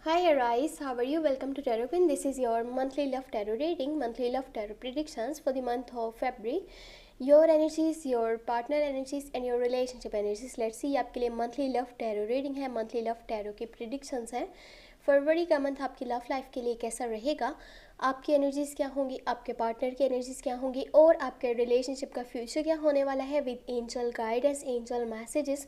Hi Arise, how are you? Welcome to Tarot Pin. This is your monthly love tarot reading, monthly love tarot predictions for the month of February. Your energies, your partner energies and your relationship energies. Let's see आपके लिए monthly love tarot reading है, monthly love tarot की predictions हैं. फरवरी का month आपकी love life के लिए कैसा रहेगा, आपकी एनर्जीज क्या होंगी, आपके पार्टनर की एनर्जीज क्या होंगी और आपके रिलेशनशिप का फ्यूचर क्या होने वाला है with angel guidance, angel messages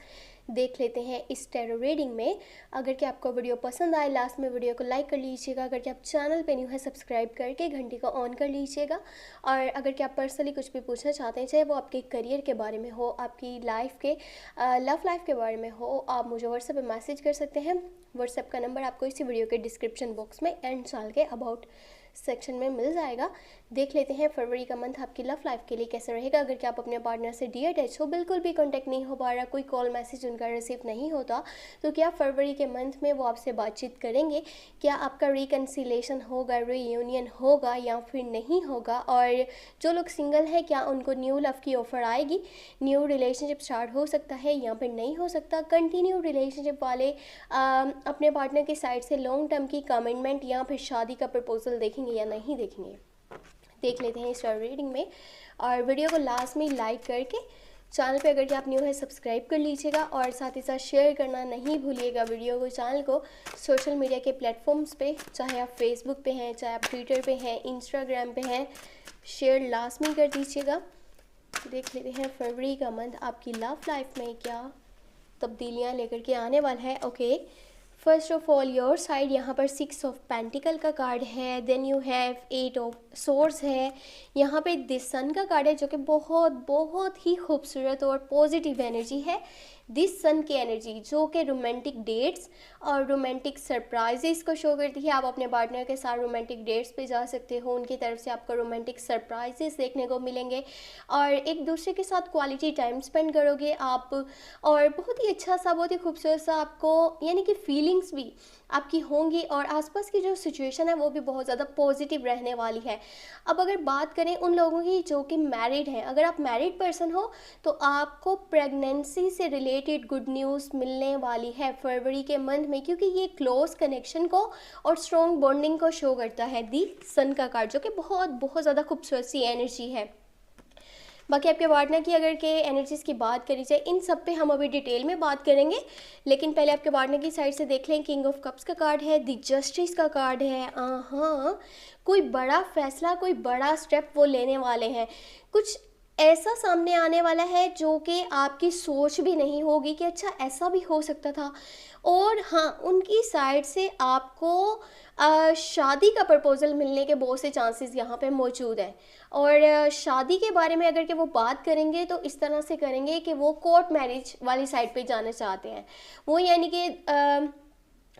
देख लेते हैं इस टैरो रीडिंग में. अगर कि आपको वीडियो पसंद आए लास्ट में वीडियो को लाइक कर लीजिएगा. अगर कि आप चैनल पे न्यू है सब्सक्राइब करके घंटी को ऑन कर लीजिएगा. और अगर कि आप पर्सनली कुछ भी पूछना चाहते हैं, चाहे वो आपके करियर के बारे में हो, आपकी लाइफ के लव लाइफ के बारे में हो, आप मुझे व्हाट्सएप पे मैसेज कर सकते हैं. व्हाट्सएप का नंबर आपको इसी वीडियो के डिस्क्रिप्शन बॉक्स में एंड साल के अबाउट सेक्शन में मिल जाएगा. देख लेते हैं फरवरी का मंथ आपकी लव लाइफ के लिए कैसा रहेगा. अगर कि आप अपने पार्टनर से डी अटैच हो, बिल्कुल भी कांटेक्ट नहीं हो पा रहा, कोई कॉल मैसेज उनका रिसीव नहीं होता, तो क्या फरवरी के मंथ में वो आपसे बातचीत करेंगे, क्या आपका रिकन्सिलेशन होगा, रीयूनियन होगा या फिर नहीं होगा. और जो लोग सिंगल हैं, क्या उनको न्यू लव की ऑफर आएगी, न्यू रिलेशनशिप स्टार्ट हो सकता है या फिर नहीं हो सकता. कंटिन्यू रिलेशनशिप वाले अपने पार्टनर की साइड से लॉन्ग टर्म की कमिटमेंट या फिर शादी का प्रपोजल देखेंगे या नहीं देखेंगे, देख लेते हैं इस रीडिंग में. और वीडियो को लास्ट में लाइक करके चैनल पे अगर कि आप न्यू है सब्सक्राइब कर लीजिएगा और साथ ही साथ शेयर करना नहीं भूलिएगा वीडियो को, चैनल को सोशल मीडिया के प्लेटफॉर्म्स पे, चाहे आप फेसबुक पे हैं, चाहे आप ट्विटर पे हैं, इंस्टाग्राम पे हैं, शेयर लास्ट में कर दीजिएगा. देख लेते हैं फरवरी का मंथ आपकी लव लाइफ में क्या तब्दीलियाँ लेकर के आने वाला है. Okay, first of all your side यहाँ पर 6 ऑफ पेंटिकल का कार्ड है, then you have 8 of swords है, यहाँ पे दिस सन का कार्ड है जो कि बहुत बहुत ही खूबसूरत और पॉजिटिव एनर्जी है. दिस सन की एनर्जी जो कि रोमांटिक डेट्स और रोमांटिक सरप्राइजेस को शो करती है. आप अपने पार्टनर के साथ रोमांटिक डेट्स पे जा सकते हो, उनकी तरफ से आपको रोमांटिक सरप्राइजेस देखने को मिलेंगे और एक दूसरे के साथ क्वालिटी टाइम स्पेंड करोगे आप. और बहुत ही अच्छा सा, बहुत ही खूबसूरत सा आपको यानी कि फीलिंग्स भी आपकी होंगी और आसपास की जो सिचुएशन है वो भी बहुत ज़्यादा पॉजिटिव रहने वाली है. अब अगर बात करें उन लोगों की जो कि मैरिड हैं, अगर आप मैरिड पर्सन हो तो आपको प्रेगनेंसी से रिलेटेड गुड न्यूज़ मिलने वाली है फरवरी के मंथ में, क्योंकि ये क्लोज कनेक्शन को और स्ट्रॉन्ग बॉन्डिंग को शो करता है दी सन का कार्ड, जो कि बहुत बहुत ज़्यादा खूबसूरत सी एनर्जी है. बाकी आपके पार्टनर की अगर के एनर्जीज़ की बात करी जाए, इन सब पे हम अभी डिटेल में बात करेंगे, लेकिन पहले आपके पार्टनर की साइड से देख लें. किंग ऑफ कप्स का कार्ड है, द जस्टिस का कार्ड है. हाँ, कोई बड़ा फैसला, कोई बड़ा स्टेप वो लेने वाले हैं. कुछ ऐसा सामने आने वाला है जो कि आपकी सोच भी नहीं होगी कि अच्छा ऐसा भी हो सकता था. और हाँ, उनकी साइड से आपको शादी का प्रपोजल मिलने के बहुत से चांसेस यहाँ पे मौजूद हैं. और शादी के बारे में अगर कि वो बात करेंगे तो इस तरह से करेंगे कि वो कोर्ट मैरिज वाली साइड पे जाना चाहते हैं. वो यानी कि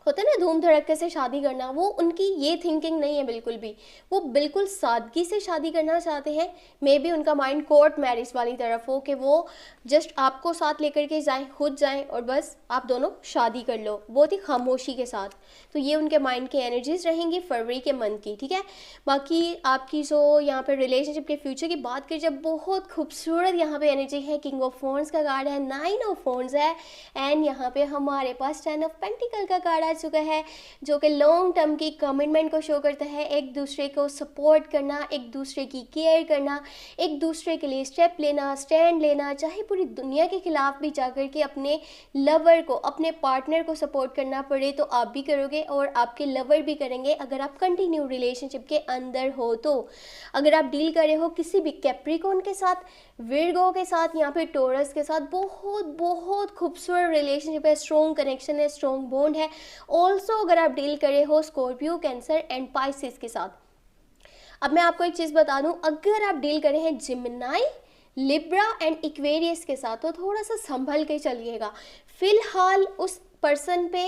होता है ना धूम धड़क्के से शादी करना, वो उनकी ये थिंकिंग नहीं है बिल्कुल भी. वो बिल्कुल सादगी से शादी करना चाहते हैं. मे बी उनका माइंड कोर्ट मैरिज वाली तरफ हो कि वो जस्ट आपको साथ लेकर के जाएं, खुद जाएं और बस आप दोनों शादी कर लो, बहुत ही खामोशी के साथ. तो ये उनके माइंड की एनर्जीज रहेंगी फरवरी के मंथ की. ठीक है, बाकी आपकी जो यहाँ पर रिलेशनशिप के फ्यूचर की बात करें, जब बहुत खूबसूरत यहाँ पे एनर्जी है. किंग ऑफ फोन्स का कार्ड है, 9 ऑफ फोन्स है एंड यहाँ पे हमारे पास 10 ऑफ पेंटिकल का कार्ड आ चुका है, जो कि लॉन्ग टर्म की कमिटमेंट को शो करता है. एक दूसरे को सपोर्ट करना, एक दूसरे की केयर करना, एक दूसरे के लिए स्टेप लेना, स्टैंड लेना, चाहे पूरी दुनिया के खिलाफ भी जाकर के अपने लवर को, अपने पार्टनर को सपोर्ट करना पड़े तो आप भी करोगे और आपके लवर भी करेंगे अगर आप कंटिन्यू रिलेशनशिप के अंदर हो. तो अगर आप डील कर रहे हो किसी भी कैप्रिकॉर्न के साथ, विर्गो के साथ या फिर टोरस के साथ, बहुत बहुत खूबसूरत रिलेशनशिप है, स्ट्रॉन्ग कनेक्शन है, स्ट्रॉन्ग बॉन्ड है. ऑल्सो अगर आप डील कर रहे हो स्कॉर्पियो, कैंसर एंड पाइसिस के साथ. अब मैं आपको एक चीज़ बता दूं, अगर आप डील कर रहे हैं जिमिनाई, लिब्रा एंड इक्वेरियस के साथ तो थोड़ा सा संभल के चलिएगा. फिलहाल उस पर्सन पे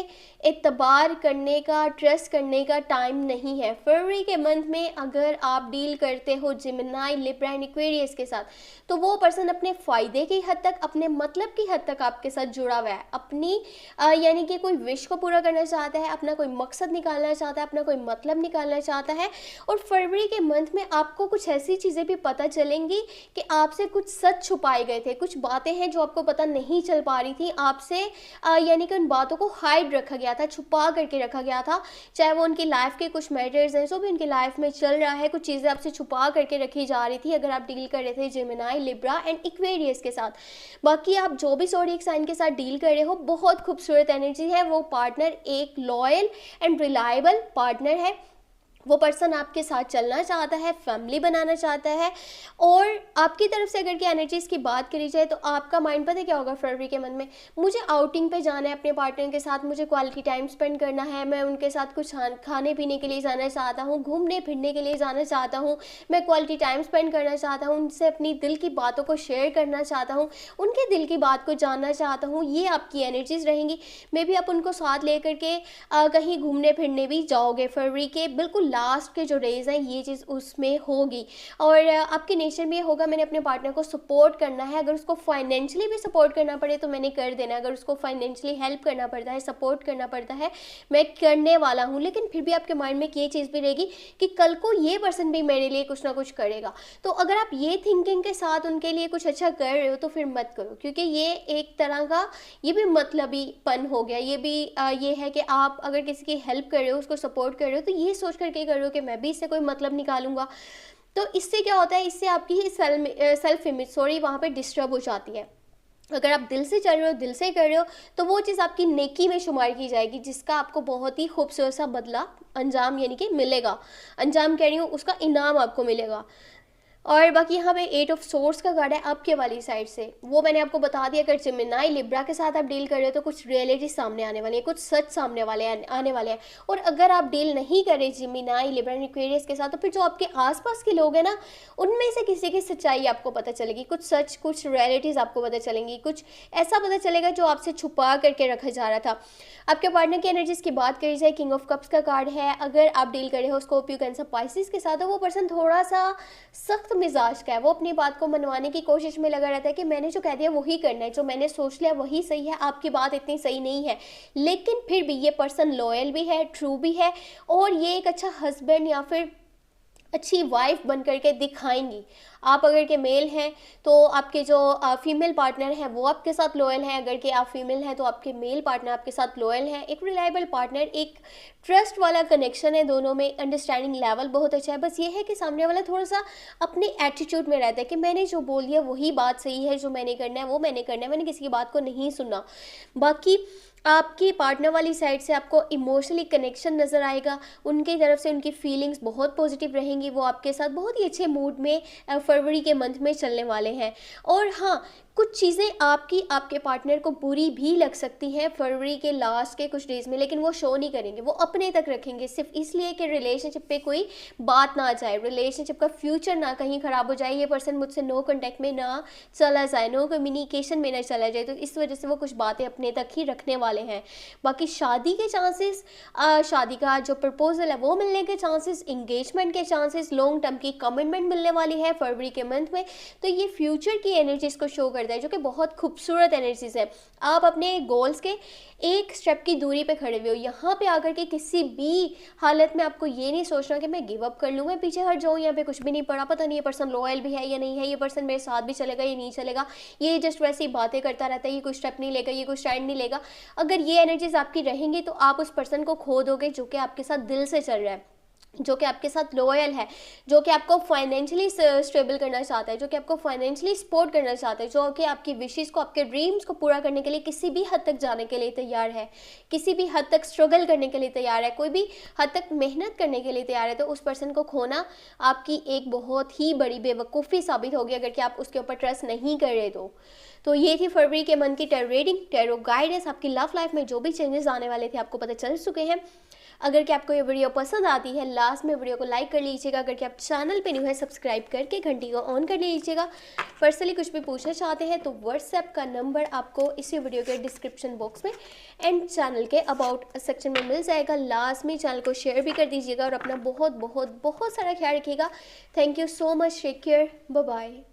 एतबार करने का, ट्रस्ट करने का टाइम नहीं है. फरवरी के मंथ में अगर आप डील करते हो जिमिनाई, लिब्रा एंड एक्वेरियस के साथ, तो वो पर्सन अपने फ़ायदे की हद तक, अपने मतलब की हद तक आपके साथ जुड़ा हुआ है. अपनी यानी कि कोई विश को पूरा करना चाहता है, अपना कोई मकसद निकालना चाहता है, अपना कोई मतलब निकालना चाहता है. और फरवरी के मंथ में आपको कुछ ऐसी चीज़ें भी पता चलेंगी कि आपसे कुछ सच छुपाए गए थे, कुछ बातें हैं जो आपको पता नहीं चल पा रही थी आपसे, यानी कि उन बातों को हाइड रखा गया था, छुपा करके रखा गया था। चाहे वो उनकी लाइफ के कुछ मैटर्स हैं, जो भी उनकी लाइफ में चल रहा है, कुछ चीज़ें आपसे छुपा करके रखी जा रही थी अगर आप डील कर रहे थे जेमिनी, लिब्रा एंड इक्वेरियस के साथ। बाकी आप जो भी ज़ोडिएक साइन के साथ डील कर रहे हो, बहुत खूबसूरत एनर्जी है। वो पार्टनर एक लॉयल एंड रिलायबल पार्टनर है। वो पर्सन आपके साथ चलना चाहता है, फैमिली बनाना चाहता है। और आपकी तरफ से अगर की एनर्जीज़ की बात करी जाए तो आपका माइंड पता है क्या होगा फरवरी के मंथ में? मुझे आउटिंग पे जाना है अपने पार्टनर के साथ, मुझे क्वालिटी टाइम स्पेंड करना है, मैं उनके साथ कुछ खाने पीने के लिए जाना चाहता हूँ, घूमने फिरने के लिए जाना चाहता हूँ, मैं क्वालिटी टाइम स्पेंड करना चाहता हूँ, उनसे अपनी दिल की बातों को शेयर करना चाहता हूँ, उनके दिल की बात को जानना चाहता हूँ। ये आपकी एनर्जीज़ रहेंगी। मे बी आप उनको साथ ले करके कहीं घूमने फिरने भी जाओगे फरवरी के बिल्कुल लास्ट के जो डेज हैं, ये चीज़ उसमें होगी। और आपके नेचर में ये होगा, मैंने अपने पार्टनर को सपोर्ट करना है। अगर उसको फाइनेंशियली भी सपोर्ट करना पड़े तो मैंने कर देना है। अगर उसको फाइनेंशियली हेल्प करना पड़ता है, सपोर्ट करना पड़ता है, मैं करने वाला हूँ। लेकिन फिर भी आपके माइंड में ये चीज़ भी रहेगी कि कल को ये पर्सन भी मेरे लिए कुछ ना कुछ करेगा। तो अगर आप ये थिंकिंग के साथ उनके लिए कुछ अच्छा कर रहे हो तो फिर मत करो, क्योंकि ये एक तरह का ये भी मतलबीपन हो गया। ये भी ये है कि आप अगर किसी की हेल्प कर रहे हो, उसको सपोर्ट कर रहे हो, तो ये सोच करके कर रहे हो कि मैं भी इससे कोई मतलब निकालूंगा। तो इससे क्या होता है, इससे आपकी ही सेल्फ इमेज वहाँ पे डिस्टर्ब हो जाती है। अगर आप दिल से चल रहे हो, दिल से कर रहे हो, तो वो चीज़ आपकी नेकी में शुमार की जाएगी, जिसका आपको बहुत ही खूबसूरत सा बदला अंजाम यानी कि मिलेगा। अंजाम कह रही हूँ, उसका इनाम आपको मिलेगा। और बाकी यहाँ पे 8 ऑफ सोर्स का कार्ड है आपके वाली साइड से। वो मैंने आपको बता दिया, अगर जेमिनी लिब्रा के साथ आप डील कर रहे हो तो कुछ रियलिटी सामने आने वाली है, कुछ सच सामने आने वाले हैं। और अगर आप डील नहीं कर रहे जेमिनी लिब्रा एक्वेरियस के साथ, तो फिर जो आपके आसपास के लोग हैं ना, उनमें से किसी की सच्चाई आपको पता चलेगी, कुछ सच, कुछ रियलिटीज़ आपको पता चलेंगी, कुछ ऐसा पता चलेगा जो आपसे छुपा करके रखा जा रहा था। आपके पार्टनर की एनर्जीज़ की बात करी जाए, किंग ऑफ कप्स का कार्ड है। अगर आप डील कर रहे हो स्कॉर्पियो, कैंसर, पाइसेस के साथ, तो वो पर्सन थोड़ा सा सख्त मिजाज का है। वो अपनी बात को मनवाने की कोशिश में लगा रहता है कि मैंने जो कह दिया वही करना है, जो मैंने सोच लिया वही सही है, आपकी बात इतनी सही नहीं है। लेकिन फिर भी ये पर्सन लॉयल भी है, ट्रू भी है, और ये एक अच्छा हस्बैंड या फिर अच्छी वाइफ बन करके दिखाएंगी। आप अगर के मेल हैं तो आपके जो फीमेल पार्टनर हैं वो आपके साथ लॉयल हैं। अगर के आप फीमेल हैं तो आपके मेल पार्टनर आपके साथ लॉयल हैं। एक रिलायबल पार्टनर, एक ट्रस्ट वाला कनेक्शन है दोनों में। अंडरस्टैंडिंग लेवल बहुत अच्छा है। बस ये है कि सामने वाला थोड़ा सा अपने एटीट्यूड में रहता है कि मैंने जो बोल दिया वही बात सही है, जो मैंने करना है वो मैंने करना है, मैंने किसी की बात को नहीं सुनना। बाकी आपकी पार्टनर वाली साइड से आपको इमोशनली कनेक्शन नज़र आएगा। उनकी तरफ से उनकी फीलिंग्स बहुत पॉजिटिव रहेंगी। वो आपके साथ बहुत ही अच्छे मूड में फरवरी के मंथ में चलने वाले हैं। और हाँ, कुछ चीज़ें आपके पार्टनर को बुरी भी लग सकती हैं फरवरी के लास्ट के कुछ डेज़ में, लेकिन वो शो नहीं करेंगे, वो अपने तक रखेंगे, सिर्फ इसलिए कि रिलेशनशिप पे कोई बात ना आ जाए, रिलेशनशिप का फ्यूचर ना कहीं ख़राब हो जाए, ये पर्सन मुझसे नो कॉन्टैक्ट में ना चला जाए, नो कम्युनिकेशन में ना चला जाए। तो इस वजह से वो कुछ बातें अपने तक ही रखने वाले हैं। बाकी शादी के चांसेस, शादी का जो प्रपोजल है वो मिलने के चांसेस, इंगेजमेंट के चांसेस, लॉन्ग टर्म की कमिटमेंट मिलने वाली है फरवरी के मंथ में। तो ये फ्यूचर की एनर्जीज़ को शो करता है, जो कि बहुत खूबसूरत एनर्जीज है। आप अपने गोल्स के एक स्टेप की दूरी पे खड़े हुए हो। यहाँ पे आकर के किसी भी हालत में आपको ये नहीं सोचना कि मैं गिव अप कर लूँ, मैं पीछे हट जाऊँ, यहाँ पे कुछ भी नहीं पड़ा, पता नहीं ये पर्सन लॉयल भी है या नहीं है, ये पर्सन मेरे साथ भी चलेगा या नहीं चलेगा, ये जस्ट वैसे ही बातें करता रहता है, ये कोई स्टेप नहीं लेगा, ये कोई स्टैंड नहीं लेगा। अगर ये एनर्जीज आपकी रहेंगी तो आप उस पर्सन को खो दोगे जो कि आपके साथ दिल से चल रहा है, जो कि आपके साथ लॉयल है, जो कि आपको फाइनेंशियली स्टेबल करना चाहता है, जो कि आपको फाइनेंशियली सपोर्ट करना चाहता है, जो कि आपकी विशेस को, आपके ड्रीम्स को पूरा करने के लिए किसी भी हद तक जाने के लिए तैयार है, किसी भी हद तक स्ट्रगल करने के लिए तैयार है, कोई भी हद तक मेहनत करने के लिए तैयार है। तो उस पर्सन को खोना आपकी एक बहुत ही बड़ी बेवकूफ़ी साबित होगी अगर कि आप उसके ऊपर ट्रस्ट नहीं कर रहे। तो ये थी फरवरी के मंथ की टैरो रीडिंग, टैरो गाइडेंस। आपकी लव लाइफ में जो भी चेंजेस आने वाले थे आपको पता चल चुके हैं। अगर कि आपको ये वीडियो पसंद आती है, लास्ट में वीडियो को लाइक कर लीजिएगा। अगर कि आप चैनल पे न्यू है, सब्सक्राइब करके घंटी को ऑन कर लीजिएगा। पर्सनली कुछ भी पूछना चाहते हैं तो व्हाट्सएप का नंबर आपको इसी वीडियो के डिस्क्रिप्शन बॉक्स में एंड चैनल के अबाउट सेक्शन में मिल जाएगा। लास्ट में चैनल को शेयर भी कर दीजिएगा और अपना बहुत बहुत बहुत सारा ख्याल रखिएगा। Thank you so much, take care, bye bye.